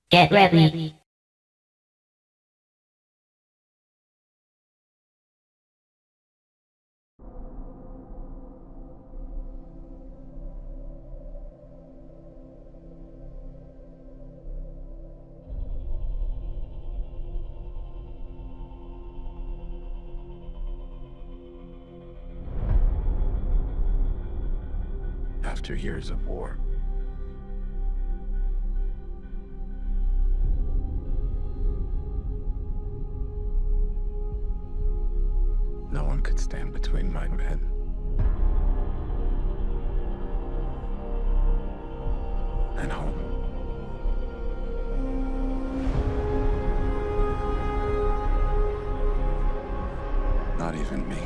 Get ready. After years of war, no one could stand between my men and home. Not even me.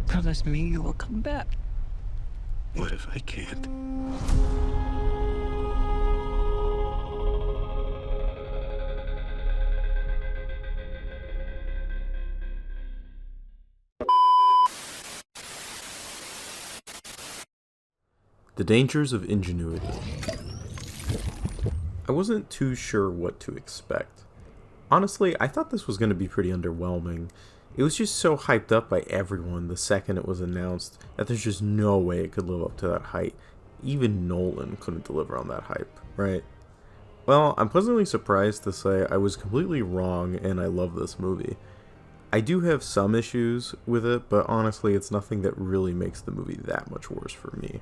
Promise me you will come back. What if I can't? The dangers of ingenuity. I wasn't too sure what to expect. Honestly, I thought this was going to be pretty underwhelming. It was just so hyped up by everyone the second it was announced that there's just no way it could live up to that hype. Even Nolan couldn't deliver on that hype, right? Well, I'm pleasantly surprised to say I was completely wrong and I love this movie. I do have some issues with it, but honestly, it's nothing that really makes the movie that much worse for me.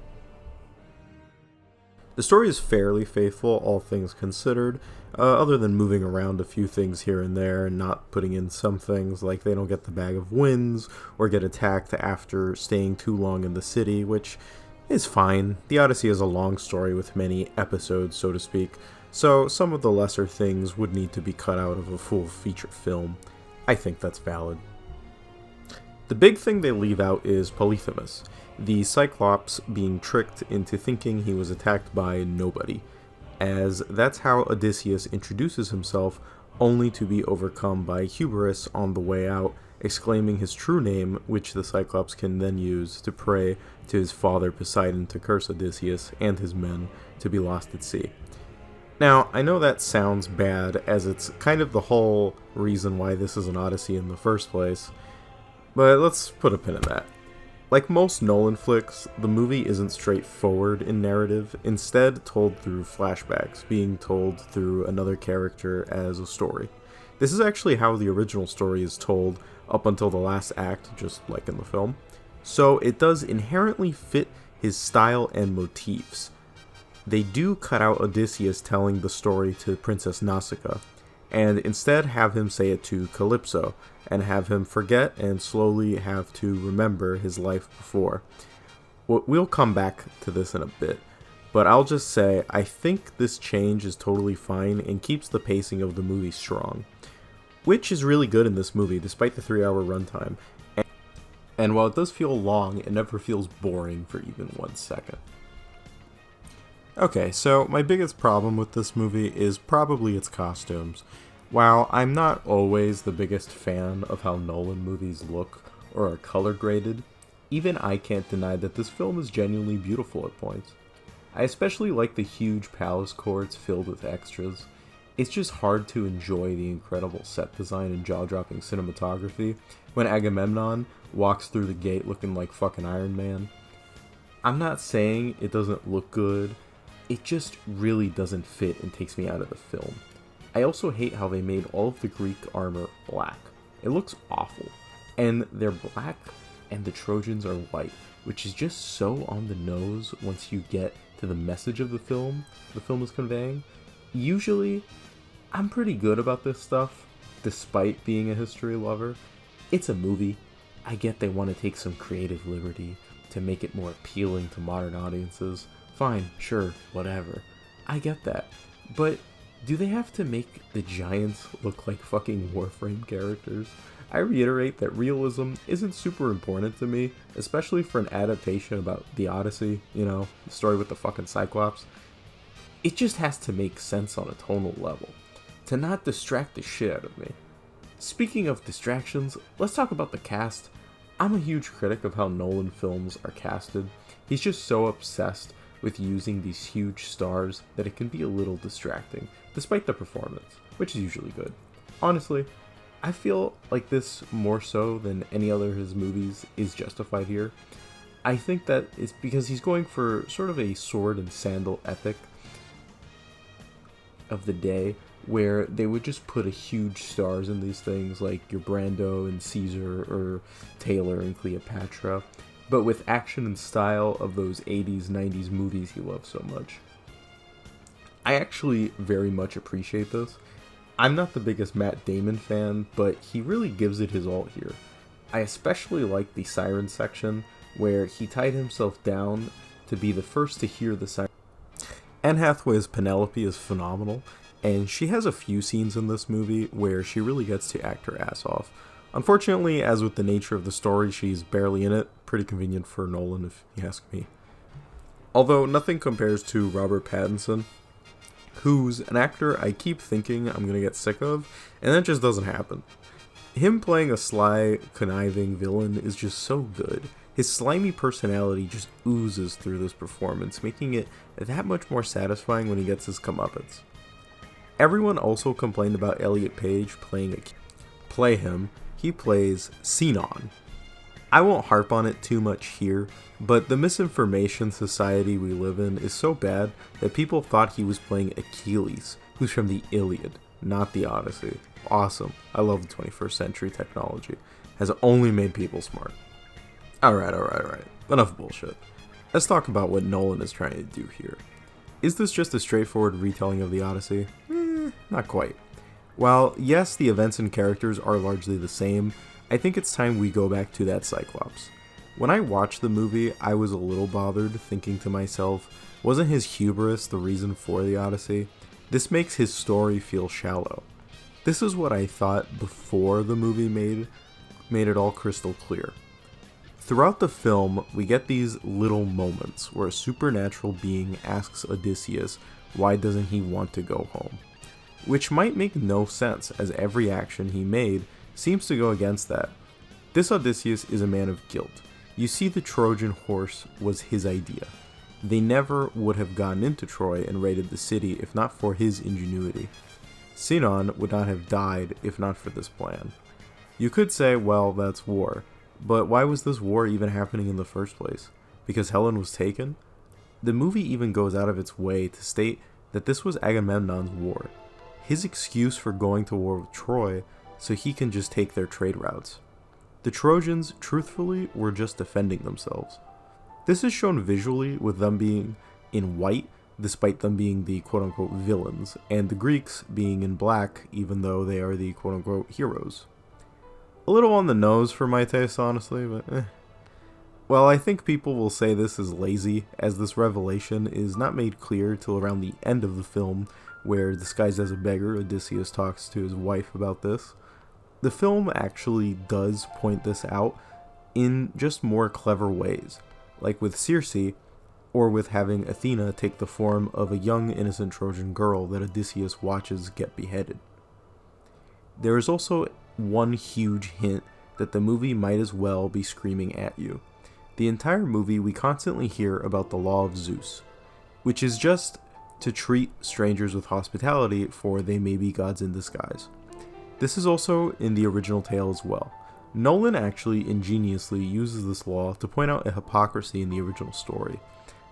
The story is fairly faithful, all things considered, other than moving around a few things here and there and not putting in some things like they don't get the bag of winds or get attacked after staying too long in the city, which is fine. The Odyssey is a long story with many episodes, so to speak, so some of the lesser things would need to be cut out of a full feature film. I think that's valid. The big thing they leave out is Polyphemus, the Cyclops being tricked into thinking he was attacked by nobody, as that's how Odysseus introduces himself, only to be overcome by hubris on the way out, exclaiming his true name, which the Cyclops can then use to pray to his father Poseidon to curse Odysseus and his men to be lost at sea. Now, I know that sounds bad, as it's kind of the whole reason why this is an Odyssey in the first place, but let's put a pin in that. Like most Nolan flicks, the movie isn't straightforward in narrative, instead told through flashbacks, being told through another character as a story. This is actually how the original story is told up until the last act, just like in the film, so it does inherently fit his style and motifs. They do cut out Odysseus telling the story to Princess Nausicaa, and instead have him say it to Calypso, and have him forget and slowly have to remember his life before. We'll come back to this in a bit, but I'll just say I think this change is totally fine and keeps the pacing of the movie strong, which is really good in this movie despite the 3-hour runtime. And while it does feel long, it never feels boring for even 1 second. Okay, so my biggest problem with this movie is probably its costumes. While I'm not always the biggest fan of how Nolan movies look or are color graded, even I can't deny that this film is genuinely beautiful at points. I especially like the huge palace courts filled with extras. It's just hard to enjoy the incredible set design and jaw-dropping cinematography when Agamemnon walks through the gate looking like fucking Iron Man. I'm not saying it doesn't look good, it just really doesn't fit and takes me out of the film. I also hate how they made all of the Greek armor black. It looks awful. And they're black and the Trojans are white, which is just so on the nose once you get to the message of the film is conveying. Usually, I'm pretty good about this stuff, despite being a history lover. It's a movie. I get they want to take some creative liberty to make it more appealing to modern audiences. Fine, sure, whatever. I get that. But do they have to make the giants look like fucking Warframe characters? I reiterate that realism isn't super important to me, especially for an adaptation about the Odyssey, the story with the fucking Cyclops. It just has to make sense on a tonal level, to not distract the shit out of me. Speaking of distractions, let's talk about the cast. I'm a huge critic of how Nolan films are casted. He's just so obsessed with using these huge stars that it can be a little distracting, despite the performance, which is usually good. Honestly, I feel like this, more so than any other of his movies, is justified here. I think that it's because he's going for sort of a sword and sandal epic of the day, where they would just put a huge stars in these things, like your Brando and Caesar, or Taylor and Cleopatra, but with action and style of those 80s, 90s movies he loves so much. I actually very much appreciate this. I'm not the biggest Matt Damon fan, but he really gives it his all here. I especially like the siren section, where he tied himself down to be the first to hear the siren. Anne Hathaway's Penelope is phenomenal, and she has a few scenes in this movie where she really gets to act her ass off. Unfortunately, as with the nature of the story, she's barely in it. Pretty convenient for Nolan, if you ask me. Although nothing compares to Robert Pattinson, who's an actor I keep thinking I'm gonna get sick of, and that just doesn't happen. Him playing a sly, conniving villain is just so good. His slimy personality just oozes through this performance, making it that much more satisfying when he gets his comeuppance. Everyone also complained about Elliot Page play him. He plays Sinon. I won't harp on it too much here, but the misinformation society we live in is so bad that people thought he was playing Achilles, who's from the Iliad, not the Odyssey. Awesome. I love the 21st century technology. Has only made people smart. Alright. Enough bullshit. Let's talk about what Nolan is trying to do here. Is this just a straightforward retelling of the Odyssey? Not quite. While, yes, the events and characters are largely the same, I think it's time we go back to that Cyclops. When I watched the movie, I was a little bothered, thinking to myself, wasn't his hubris the reason for the Odyssey? This makes his story feel shallow. This is what I thought before the movie made it all crystal clear. Throughout the film, we get these little moments where a supernatural being asks Odysseus why doesn't he want to go home, which might make no sense as every action he made seems to go against that. This Odysseus is a man of guilt. You see, the Trojan horse was his idea. They never would have gotten into Troy and raided the city if not for his ingenuity. Sinon would not have died if not for this plan. You could say, well, that's war. But why was this war even happening in the first place? Because Helen was taken? The movie even goes out of its way to state that this was Agamemnon's war. His excuse for going to war with Troy so he can just take their trade routes. The Trojans, truthfully, were just defending themselves. This is shown visually with them being in white, despite them being the quote-unquote villains, and the Greeks being in black, even though they are the quote-unquote heroes. A little on the nose for my taste, honestly, but Well, I think people will say this is lazy, as this revelation is not made clear till around the end of the film, where, disguised as a beggar, Odysseus talks to his wife about this. The film actually does point this out in just more clever ways, like with Circe, or with having Athena take the form of a young innocent Trojan girl that Odysseus watches get beheaded. There is also one huge hint that the movie might as well be screaming at you. The entire movie we constantly hear about the law of Zeus, which is just to treat strangers with hospitality, for they may be gods in disguise. This is also in the original tale as well. Nolan actually ingeniously uses this law to point out a hypocrisy in the original story,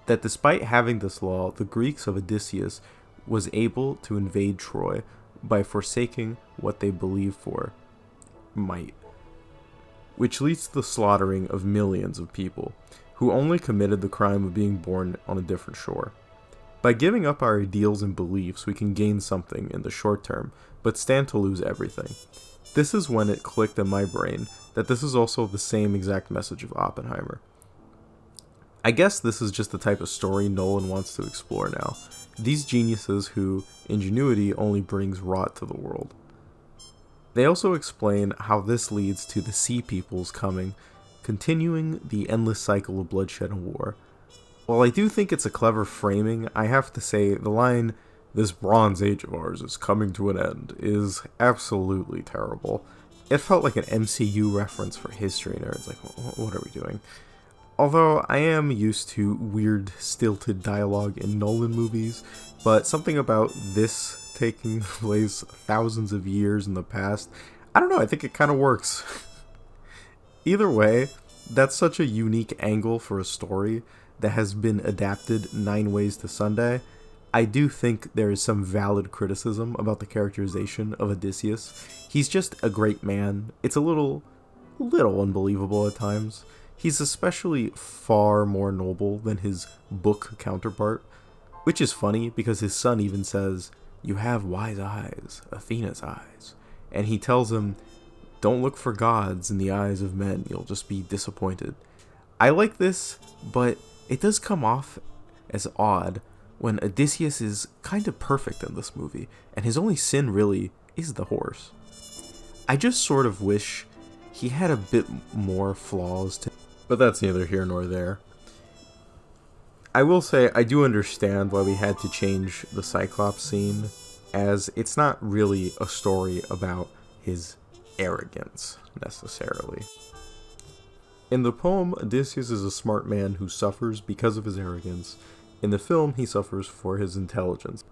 that despite having this law, the Greeks of Odysseus was able to invade Troy by forsaking what they believed for might, which leads to the slaughtering of millions of people. who only committed the crime of being born on a different shore. By giving up our ideals and beliefs, we can gain something in the short term, but stand to lose everything. This is when it clicked in my brain that this is also the same exact message of Oppenheimer. I guess this is just the type of story Nolan wants to explore now. These geniuses who ingenuity only brings rot to the world. They also explain how this leads to the Sea Peoples coming, continuing the endless cycle of bloodshed and war. While I do think it's a clever framing, I have to say the line, "This Bronze Age of ours is coming to an end," is absolutely terrible. It felt like an MCU reference for history nerds, like, what are we doing? Although I am used to weird, stilted dialogue in Nolan movies, but something about this taking place thousands of years in the past, I don't know, I think it kind of works. Either way, that's such a unique angle for a story that has been adapted 9 ways to Sunday. I do think there is some valid criticism about the characterization of Odysseus. He's just a great man. It's a little unbelievable at times. He's especially far more noble than his book counterpart, which is funny because his son even says, "You have wise eyes, Athena's eyes." And he tells him, "Don't look for gods in the eyes of men, you'll just be disappointed." I like this, but it does come off as odd when Odysseus is kind of perfect in this movie, and his only sin really is the horse. I just sort of wish he had a bit more flaws to, but that's neither here nor there. I will say I do understand why we had to change the Cyclops scene, as it's not really a story about his arrogance, necessarily. In the poem, Odysseus is a smart man who suffers because of his arrogance. In the film, he suffers for his intelligence.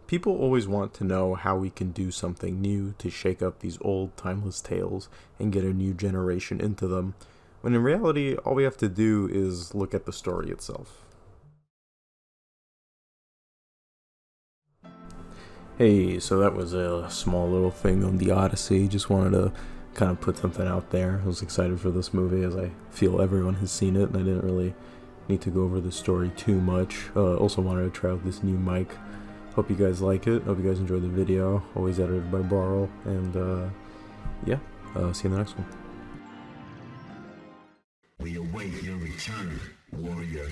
People always want to know how we can do something new to shake up these old, timeless tales and get a new generation into them, when in reality, all we have to do is look at the story itself. Hey, so that was a small little thing on the Odyssey. Just wanted to kind of put something out there. I was excited for this movie as I feel everyone has seen it, and I didn't really need to go over the story too much. Also wanted to try out this new mic. Hope you guys like it. Hope you guys enjoyed the video. Always edited by Barl. And yeah, see you in the next one. We await your return, warrior.